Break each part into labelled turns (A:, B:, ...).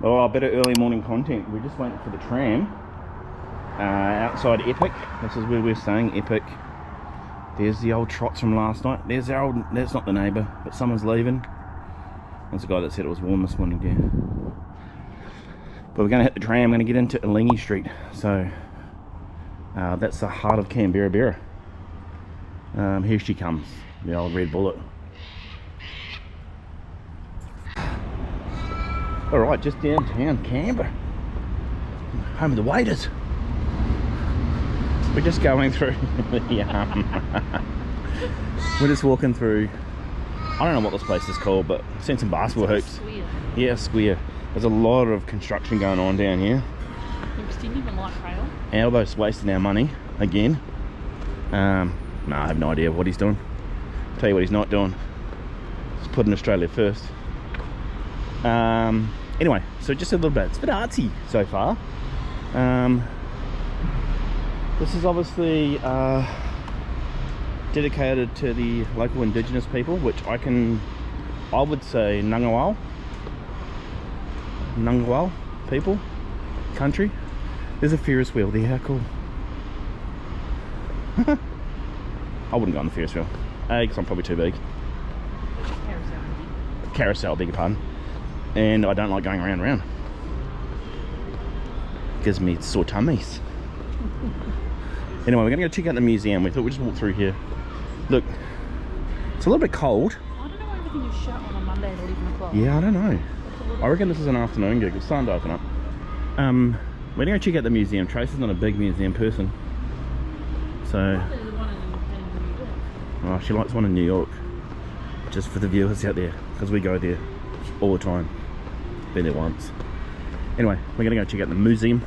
A: Oh, a bit of early morning content. We're just waiting for the tram outside Epic. This is where we're staying, Epic. There's the old trots from last night. There's our old, that's not the neighbour, but someone's leaving. There's a guy that said it was warm this morning, yeah. But we're going to hit the tram. I'm going to get into Elingi Street. So that's the heart of Canberra. Here she comes, the old red bullet. Alright, just downtown Canberra, home of the waiters. We're just going through we're just walking through, I don't know what this place is called, but I've seen some basketball hoops.
B: Square.
A: Yeah, square. There's a lot of construction going on down here.
B: They're extending the light rail.
A: Albo's wasting our money again. No, I have no idea what he's doing. I'll tell you what he's not doing. He's putting Australia first. Anyway, so just a little bit. It's a bit artsy so far. This is obviously dedicated to the local indigenous people, which I would say Ngunnawal people, country. There's a Ferris wheel there, how cool. I wouldn't go on the Ferris wheel. Because I'm probably too big. Carousel, beg your pardon. And I don't like going round and round. Gives me sore tummies. Anyway, we're going to go check out the museum. We thought we'd just walk through here. Look, it's a little bit cold.
B: I don't know why everything is shut on a Monday at 11 o'clock.
A: Yeah, I don't know. I reckon this is an afternoon gig. It's starting to open up. We're going to go check out the museum. Tracy's not a big museum person. So, oh, she likes one in New York. Just for the viewers out there, because we go there all the time. Been there once. Anyway, we're going to go check out the museum.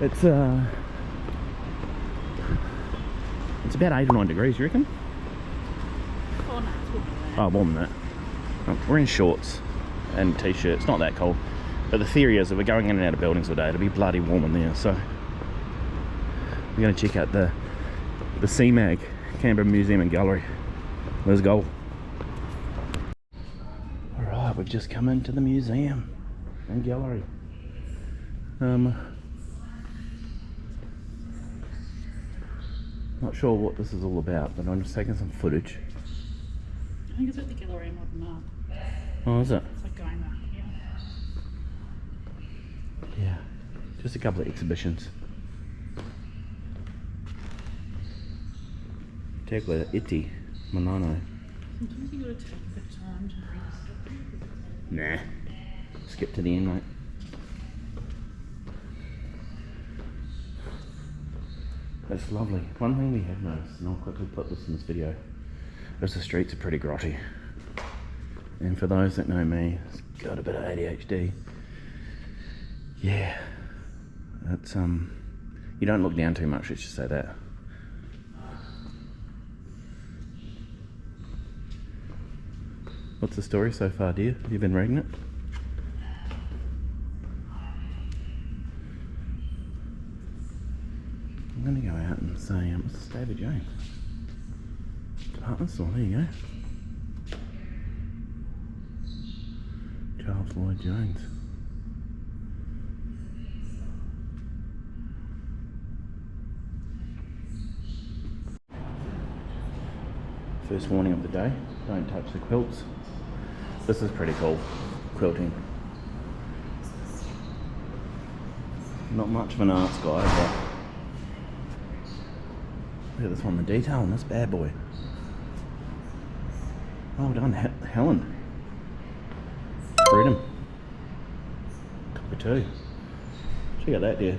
A: It's about 8 or 9 degrees, you reckon?
B: Oh, no, it's warmer than that.
A: Oh, warmer than that. Oh, we're in shorts and t-shirts, not that cold. But the theory is that we're going in and out of buildings all day. It'll be bloody warm in there, so we're going to check out the CMAG, Canberra Museum and Gallery. Let's go. Alright, we've just come into the museum and gallery. Not sure what this is all about, but I'm just taking some footage.
B: I think it's at the gallery and modern art.
A: Oh, is it?
B: It's like going there, yeah.
A: Yeah, just a couple of exhibitions. Tegla iti manano.
B: Sometimes you gotta take a bit of time to read.
A: Nah, skip to the end, mate. That's lovely. One thing we have noticed, and I'll quickly put this in this video, is the streets are pretty grotty. And for those that know me, it's got a bit of ADHD. Yeah, it's you don't look down too much, let's just say that. What's the story so far, dear? Have you been reading it? I'm going to go out and say, this is David Jones. Department store, there you go. Charles Lloyd Jones. First warning of the day, don't touch the quilts. This is pretty cool, quilting. Not much of an arts guy, but look at this one, the detail on this bad boy. Well done, Helen. Freedom. Cockatoo. Check out that, dear.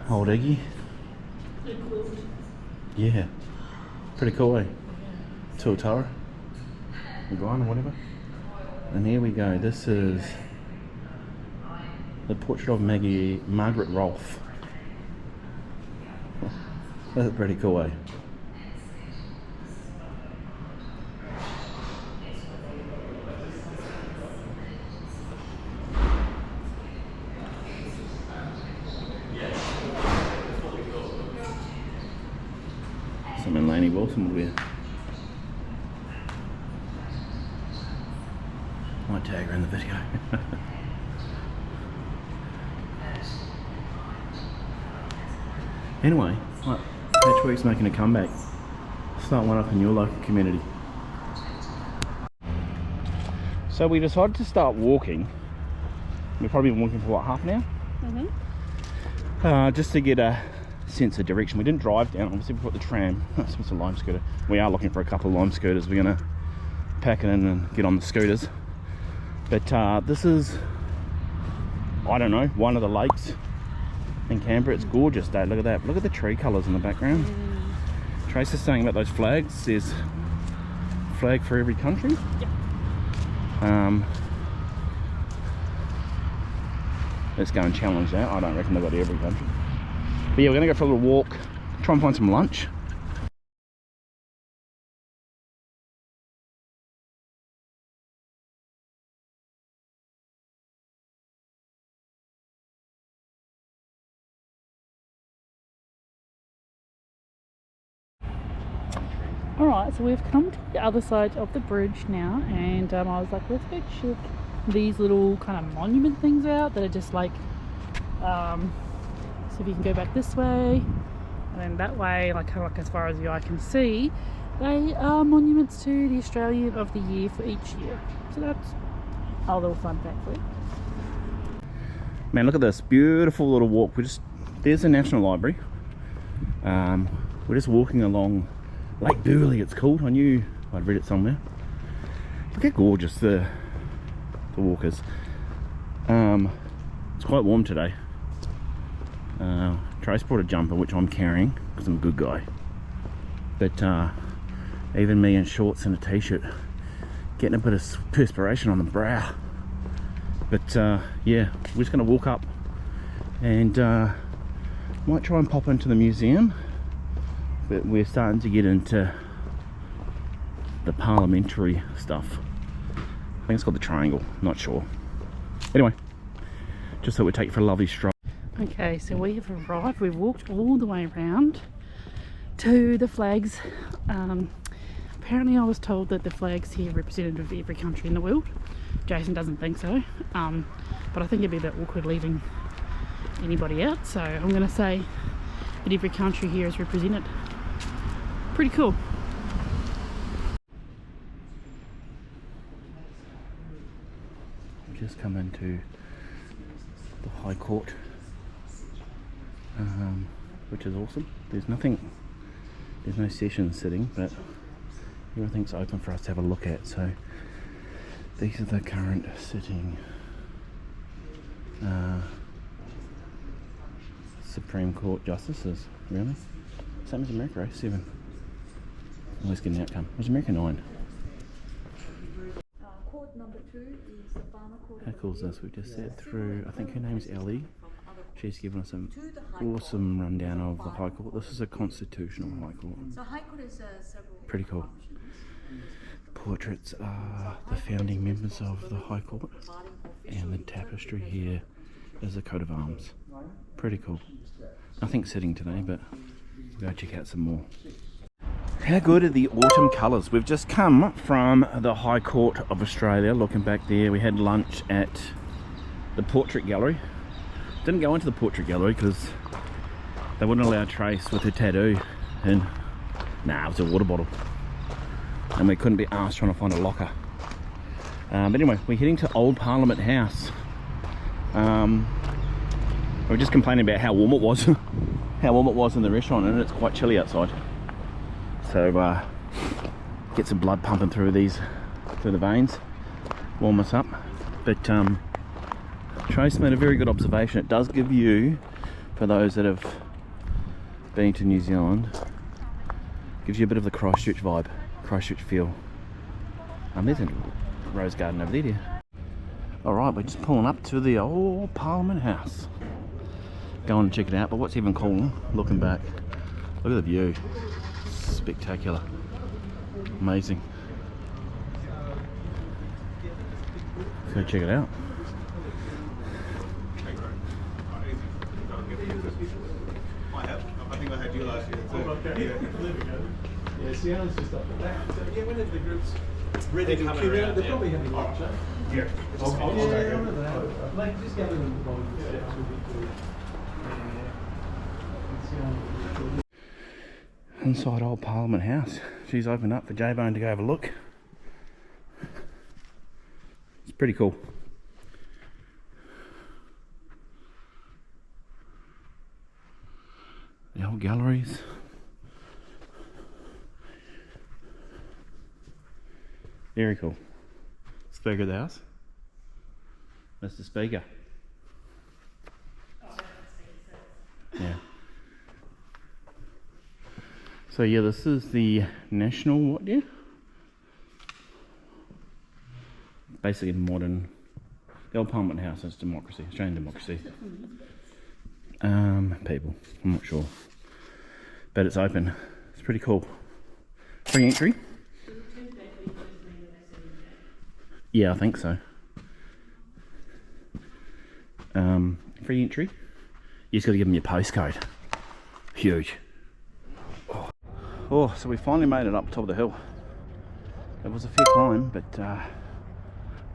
A: Old Iggy. Yeah. Pretty cool, eh? Tuatara. Maguire or whatever. And here we go. This is the portrait of Margaret Rolfe. That's pretty cool, eh? Something Laney Wilson would wear. might tag her in the video. Anyway, right, Patchwork's making a comeback. Start one up in your local community. So we decided to start walking. We've probably been walking for what, half an hour? Just to get a sense of direction. We didn't drive down, obviously we put the tram. That's a lime scooter. We are looking for a couple of lime scooters. We're gonna pack it in and get on the scooters. But this is, I don't know, one of the lakes in Canberra. It's gorgeous day. Look at that. Look at the tree colours in the background. Trace is saying about those flags. There's a flag for every country.
B: Yep.
A: Let's go and challenge that. I don't reckon they've got every country. But yeah, we're going to go for a little walk, try and find some lunch.
B: Alright, so we've come to the other side of the bridge now, and I was like, let's go check these little kind of monument things out that are just like, so if you can go back this way, and then that way, like kind of like as far as the eye can see, they are monuments to the Australian of the Year for each year. So that's our little fun fact for you.
A: Man, look at this beautiful little walk. There's the National Library. We're just walking along Lake Burley, it's called. I knew I'd read it somewhere. Look how gorgeous the walk is. It's quite warm today. Trace brought a jumper, which I'm carrying because I'm a good guy. But even me in shorts and a t-shirt, getting a bit of perspiration on the brow. But yeah, we're just going to walk up and might try and pop into the museum. But we're starting to get into the parliamentary stuff. I think it's called the Triangle, not sure. Anyway, just thought we'd take you for a lovely stroll.
B: Okay, so we have arrived. We've walked all the way around to the flags. Apparently I was told that the flags here are representative of every country in the world. Jason doesn't think so, but I think it'd be a bit awkward leaving anybody out, so I'm going to say that every country here is represented. Pretty cool.
A: We've just come into the High Court, which is awesome. There's no session sitting, but everything's open for us to have a look at. So these are the current sitting Supreme Court justices. Really? Same as America, eh? 7. Always get an outcome. Was America 9?
C: Court number 2 is the Farmer Court.
A: How cool is this? We've just sat through, I think her name's Ellie. She's given us an awesome rundown of the High Court. This is a constitutional High Court.
C: So High Court is several.
A: Pretty cool. Portraits are the founding members of the High Court, and the tapestry here is a coat of arms. Pretty cool. Nothing sitting today, but we'll go check out some more. How good are the autumn colours? We've just come from the High Court of Australia. Looking back there, we had lunch at the Portrait Gallery. Didn't go into the Portrait Gallery because they wouldn't allow Trace with her tattoo, and it was a water bottle, and we couldn't be arsed trying to find a locker. But anyway, we're heading to Old Parliament House. We were just complaining about how warm it was, how warm it was in the restaurant, and it's quite chilly outside. So get some blood pumping through the veins, warm us up. But Trace made a very good observation. It does give you, for those that have been to New Zealand, gives you a bit of the Christchurch vibe, Christchurch feel. There's a rose garden over there, dear. Alright, we're just pulling up to the Old Parliament House. Go on and check it out, but what's even cooler, looking back, look at the view. Spectacular. Amazing. Let's go check it out.
D: I think I had you last year. Yeah, see, I was just up for that. So, yeah, when did the groups Really
E: They're
D: coming around.
E: They're probably having lunch, eh?
D: Yeah.
E: I'll remember that. Like, just gather them at the bottom of the steps would be good.
A: Inside old Parliament House. She's opened up for J-Bone to go have a look. It's pretty cool. The old galleries. Very cool. Speaker of the house. That's the speaker. Yeah. So yeah, this is the national what year? Basically modern. The old Parliament House is democracy, Australian democracy. People, I'm not sure. But it's open. It's pretty cool. Free entry? Yeah, I think so. Free entry? You just got to give them your postcode. Huge. Oh, so we finally made it up top of the hill. It was a fair climb, but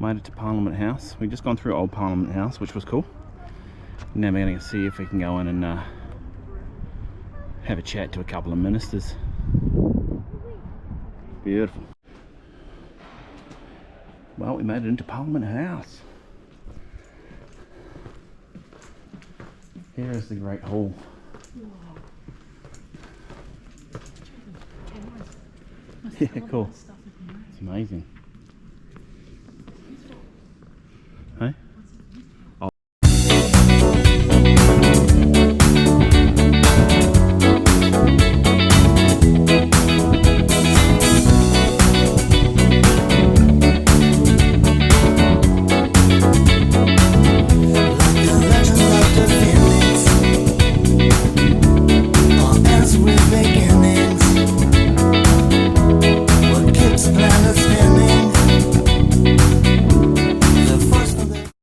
A: made it to Parliament House. We've just gone through old Parliament House, which was cool. Now we're going to see if we can go in and have a chat to a couple of ministers. Beautiful. Well, we made it into Parliament House. Here is the Great Hall. Yeah, cool. It's amazing. Hey?